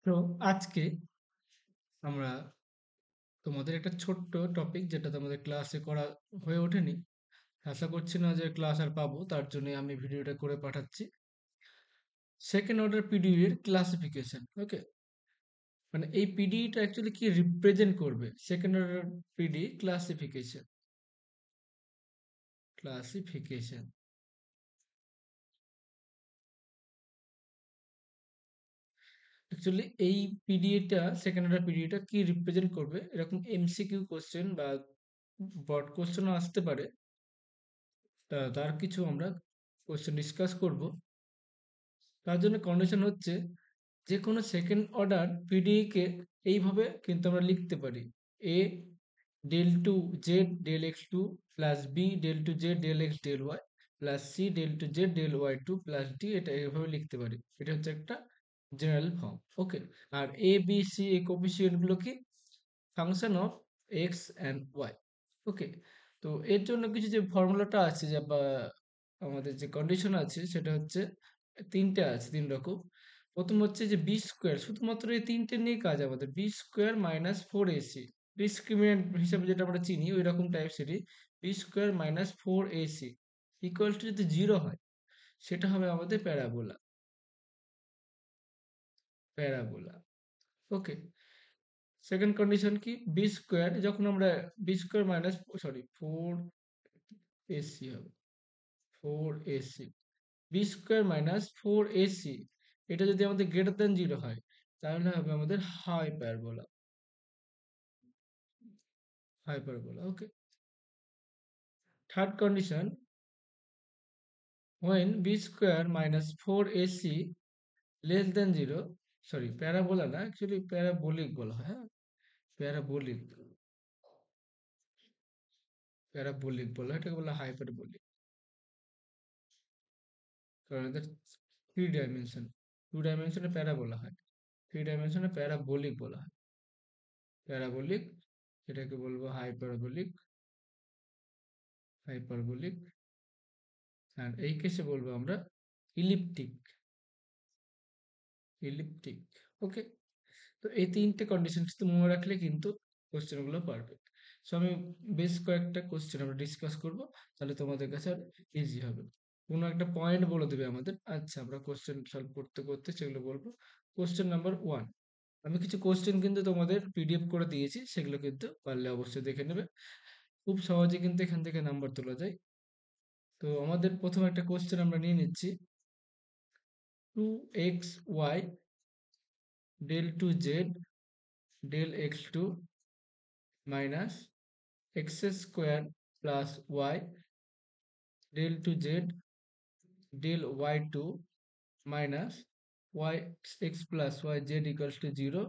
তো আজকে আমরা তোমাদের একটা ছোট্ট টপিক যেটা তোমাদের ক্লাসে করা হয়ে ওঠেনি। আশা করছি না যে ক্লাস আর পাবো, তার জন্য আমি ভিডিওটা করে পাঠাচ্ছি। সেকেন্ড অর্ডার পিডিই এর ক্লাসিফিকেশন। ওকে, মানে এই পিডিইটা অ্যাকচুয়ালি কি রিপ্রেজেন্ট করবে? Second order PD classification. Classification actually এই পিডিএটা, সেকেন্ড অর্ডার পিডিএটা কি রিপ্রেজেন্ট করবে, এরকম এমসিকিউ কোশ্চেন বা ব্রড কোশ্চেনও আসতে পারে। তার কিছু আমরা কোশ্চেন ডিসকাস করব। তার জন্য কন্ডিশন হচ্ছে যে কোনো সেকেন্ড অর্ডার পিডিই কে এইভাবে কিন্তু আমরা লিখতে পারি: a del two z del x two plus b del two z del x del y plus c del two z del y two plus d, এটা এইভাবে লিখতে পারি। এটা হচ্ছে একটা জেনারেল ফর্ম। ওকে, আর এ বি সি এই coefficient গুলো কি function of x and y. Okay, তো এর জন্য কিছু যে ফর্মুলাটা আছে যে বা আমাদের যে কন্ডিশন আছে সেটা হচ্ছে তিনটে আছে, তিন রকম। প্রথম হচ্ছে যে বি স্কোয়ার, শুধুমাত্র এই তিনটে নিয়ে কাজ আমাদের। B square minus four ac, discriminant হিসাবে যেটা আমরা চিনি ওই রকম টাইপ সেটি। B square minus four ac equal to যদি জিরো হয় সেটা হবে আমাদের parabola. Parabola. Okay, second condition কি? বি স্কোয়ার যখন আমরা b square minus four ac হবে, four ac b square minus four ac, এটা যদি আমাদের গ্রেটার দেন জিরো হয় তাহলে হবে আমাদের hyperbola. Hyperbola. Okay, third condition, when b square minus 4ac less than 0, sorry parabola না, অ্যাকচুয়ালি প্যারাবোলিক বলা হয়। হ্যাঁ, প্যারাবোলিক, প্যারাবোলিক বলা হয়, এটাকে বলা হাইপারবোলিক। কারণ এদের থ্রি ডাইমেনশন, টু ডাইমেনশনে প্যারাবোলা হয়, থ্রি ডাইমেনশনে প্যারাবোলিক বলা হয়। প্যারাবোলিক, এটাকে বলবো হাইপারবোলিক। হাইপারবোলিক। আর এই কেসে বলবো আমরা ইলিপ্টিক। ইলিপ্টিক। ওকে, তো এই তিনটে কন্ডিশন শুধু মনে রাখলে কিন্তু কোশ্চেন গুলো পারফেক্ট। সো আমি বেশ কয়েকটা কোশ্চেন আমরা ডিসকাস করব, তাহলে তোমাদের কাছে আর ইজি হবে। কোনো একটা পয়েন্ট বলে দেবে আমাদের, আচ্ছা আমরা কোশ্চেন সলভ করতে করতে সেগুলো বলবো। কোশ্চেন নাম্বার ওয়ান, আমি কিছু কোশ্চেন কিন্তু তোমাদের পিডিএফ করে দিয়েছি, সেগুলো কিন্তু পারলে অবশ্যই দেখে নেবে। খুব সহজে কিন্তু এখান থেকে নাম্বার তোলা যায়। তো আমাদের প্রথম একটা কোশ্চেন আমরা নিয়ে নিচ্ছি। Two x y del two z del x two minus x square plus y del two z del y two minus y x plus y z equals to zero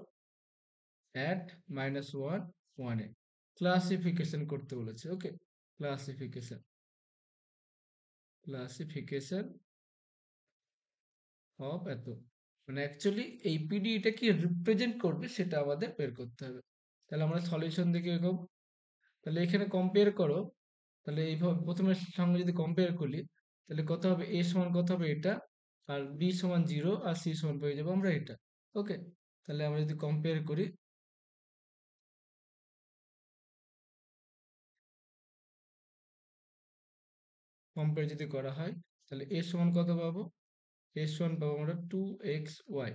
at minus one ওয়ানে। Classification করতে বলেছে। ওকে, classification. Classification of এত, মানে actually এই পিডিটা কি represent করবে সেটা আমাদের বের করতে হবে। তাহলে আমরা সলিউশন দিকে এগোবো। তাহলে এখানে কম্পেয়ার করো, তাহলে এইভাবে প্রথমের সঙ্গে যদি কম্পেয়ার করি তাহলে কত হবে? এ সমান কত হবে? এটা। আর বি সমান জিরো আর সি সমান পেয়ে যাবো আমরা এটা। ওকে, তাহলে আমরা যদি কম্পেয়ার করি, কম্পেয়ার যদি করা হয় তাহলে এ সমান কত পাবো? এ সমান পাবো আমরা টু এক্স ওয়াই।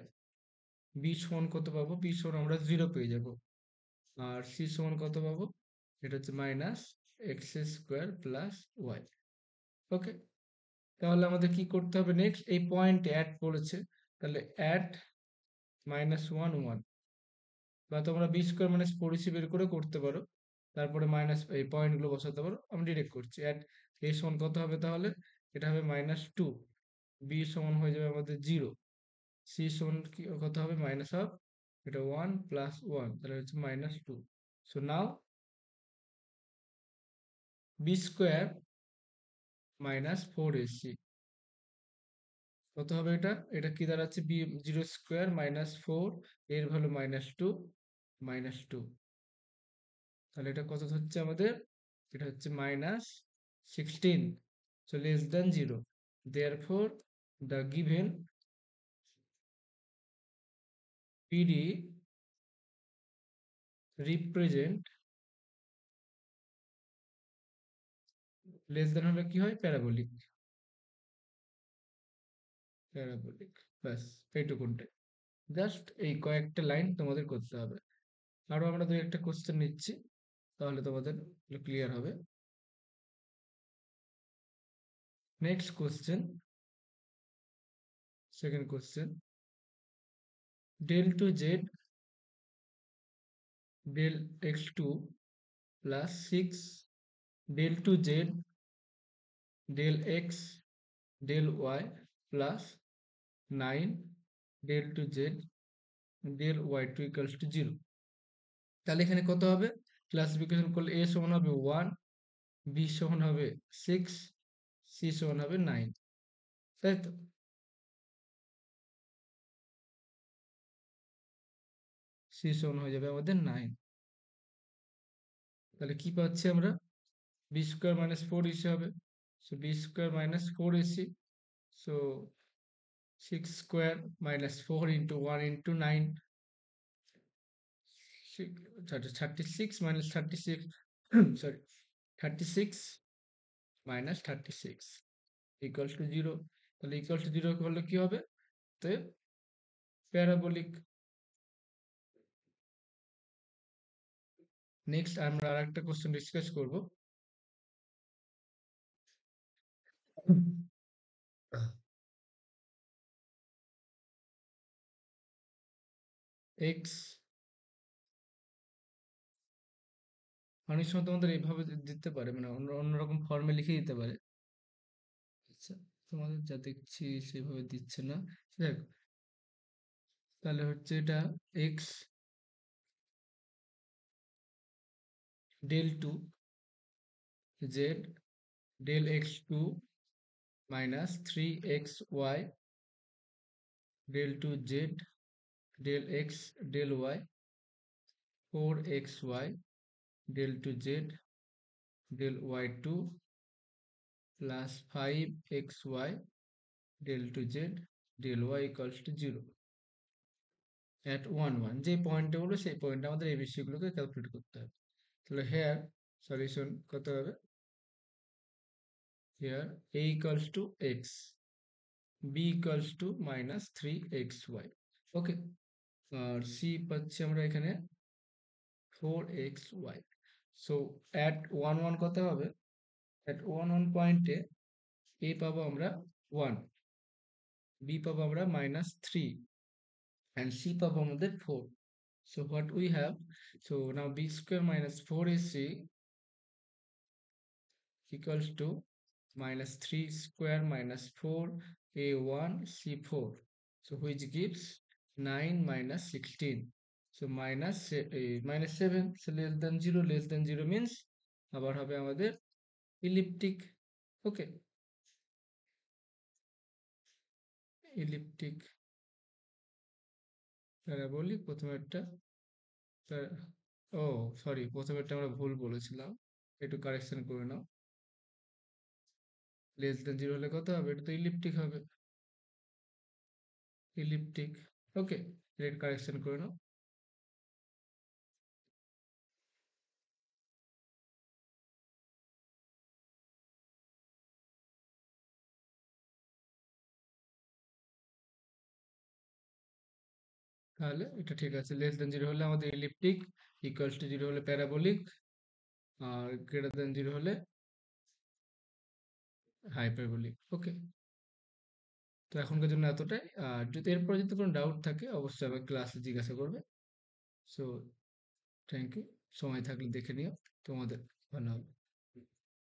বি সমান কত পাবো? বি সমান আমরা জিরো পেয়ে যাব। আর সি সমান কত পাবো? এটা হচ্ছে minus x square plus y. Okay, তাহলে আমাদের কি করতে হবে নেক্সট? এই পয়েন্ট অ্যাড বলেছে, তাহলে অ্যাড মাইনাস ওয়ান ওয়ান, বা তোমরা b square minus four a c বের করে করতে পারো। তারপরে মাইনাস এই পয়েন্টগুলো বসাতে পারো। আমি ডিরেক্ট করছি। অ্যাট এ সমান কত হবে তাহলে? এটা হবে মাইনাস টু। বি সমান হয়ে যাবে আমাদের জিরো। সি সমান কি কত হবে? মাইনাস অফ এটা ওয়ান প্লাস ওয়ান, তাহলে হচ্ছে minus two. So now b square minus four ac কত হবে? এটা এটা কি দাঁড়াচ্ছে? B zero square minus four, এর value minus two, minus two. তাহলে এটা কত হচ্ছে আমাদের? এটা হচ্ছে minus sixteen, so less than 0. Therefore the given PD represent less than হলে কি হয়, প্যারাবোলিক। প্যারাবোলিক, ব্যাস এইটুকুনটাই। জাস্ট এই কয়েকটা লাইন তোমাদের করতে হবে। আরো আমরা দুই একটা কোশ্চেন নিচ্ছি, তাহলে তোমাদের ক্লিয়ার হবে। Next question, second question, del to z del x2 plus 6 del to z del x del y plus 9 del to z del y2 equals to 0। তাহলে এখানে কত হবে, ক্লাসিফিকেশন করলে a সমান হবে 1, b সমান হবে 6, c সমান হবে 9, তাই তো? c সমান হয়ে যাবে আমাদের 9। তাহলে কি পাচ্ছি আমরা, b স্কোয়ার মাইনাস 4ac হবে, so b square minus 4ac, so 6 square minus 4 into 1 into 9, 36 minus 36, sorry 36 minus 36 equals to 0। তাহলে ইকুয়ালস টু 0 হলে কি হবে, তো প্যারাবোলিক। নেক্সট আমরা আরেকটা কোশ্চেন ডিসকাস করব। এক্স অনেক সময় তোমাদের এইভাবে দিতে পারে, মানে অন্যরকম ফর্মে লিখে দিতে পারে। আচ্ছা, তোমাদের যা দেখছি সেভাবে দিচ্ছে না। দেখ, তাহলে হচ্ছে এটা x del two z del x two minus 3xy del to z del x del y 4xy del to z del y2 plus 5xy del to z del y equals to 0 at 1 1। যে পয়েন্টে বলবো সেই পয়েন্টে আমাদের এই বিষয়গুলোকে calculate করতে হবে। তাহলে হেয়ার সলিউশন কত হবে, here a equals to x, b equals to minus 3xy, okay. আর c পাচ্ছি আমরা এখানে 4xy। সো at 1 1 কত হবে, at 1 1 পয়েন্টে a পাবো আমরা 1, b পাবো আমরা -3 and c পাবো আমাদের 4। So what we have, so now b square minus 4ac equals to -3 square minus 4 a1 c4, so which gives 9 minus 16, so minus 7, so less than 0, less than 0 means আবার হবে আমাদের ইলিপ্টিক। ওকে, ইলিপ্টিক parabolic প্রথমেরটা। ও sorry, প্রথমেরটা আমরা ভুল বলেছিলাম, একটু correction করে নাও। Less than 0 হলে কত হবে, এটা তো ইলিপ্টিক হবে, ইলিপ্টিক। ওকে, রেড কারেকশন করে নাও। তাহলে এটা ঠিক আছে, লেস দেন 0 হলে আমাদের ইলিপ্টিক, ইকুয়ালস টু 0 হলে প্যারাবোলিক, আর গ্রেটার দেন 0 হলে হাইপারবোলিক। ওকে, তো এখনকার জন্য এতটাই। আর যদি এরপর যদি কোনো ডাউট থাকে অবশ্যই আমার ক্লাসে জিজ্ঞাসা করবে। সো থ্যাংক ইউ, সময় থাকলে দেখে নিও, তোমাদের ভালো হবে।